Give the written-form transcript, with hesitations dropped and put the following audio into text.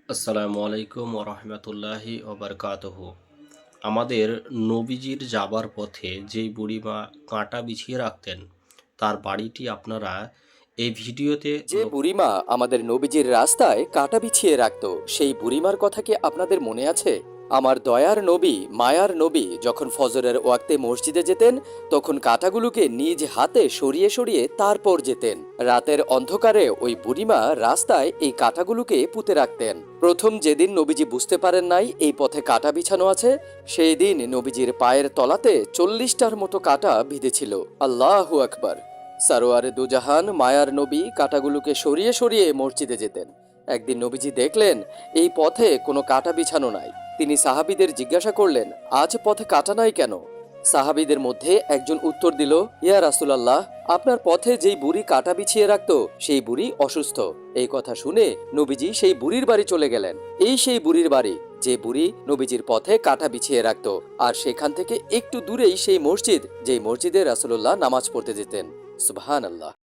আসসালামু আলাইকুম ওরহমতুল্লাহি ওবরকাতহু। আমাদের নবীজির যাবার পথে যেই বুড়িমা কাঁটা বিছিয়ে রাখতেন তার বাড়িটি আপনারা এই ভিডিওতে যে বুড়িমা আমাদের নবীজির রাস্তায় কাঁটা বিছিয়ে রাখতো, সেই বুড়িমার কথা কি আপনাদের মনে আছে? আমার দয়ার নবী, মায়ার নবী যখন ফজরের ওয়াক্তে মসজিদে যেতেন, তখন কাঁটাগুলোকে নিজ হাতে সরিয়ে সরিয়ে তারপর যেতেন। রাতের অন্ধকারে ওই বুড়িমা রাস্তায় এই কাঁটাগুলোকে পুঁতে রাখতেন। প্রথম যেদিন নবীজি বুঝতে পারেন নাই এই পথে কাঁটা বিছানো আছে, সেই দিন নবীজির পায়ের তলাতে 40টার মতো কাঁটা বিঁধেছিল। আল্লাহু আকবার। সারোয়ারে দুজাহান মায়ার নবী কাঁটাগুলোকে সরিয়ে সরিয়ে মসজিদে যেতেন। একদিন নবীজি দেখলেন এই পথে কোনো কাঁটা বিছানো নাই। তিনি সাহাবীদের জিজ্ঞাসা করলেন, আজ পথে কাঁটা নাই কেন? সাহাবীদের মধ্যে একজন উত্তর দিল, ইয়া রাসূলুল্লাহ, আপনার পথে যেই বুড়ি কাঁটা বিছিয়ে রাখতো সেই বুড়ি অসুস্থ। এই কথা শুনে নবীজি সেই বুড়ির বাড়ি চলে গেলেন। এই সেই বুড়ির বাড়ি যে বুড়ি নবীজির পথে কাঁটা বিছিয়ে রাখতো, আর সেখান থেকে একটু দূরেই সেই মসজিদ যেই মসজিদে রাসূলুল্লাহ নামাজ পড়তে যেতেন। সুবহানাল্লাহ।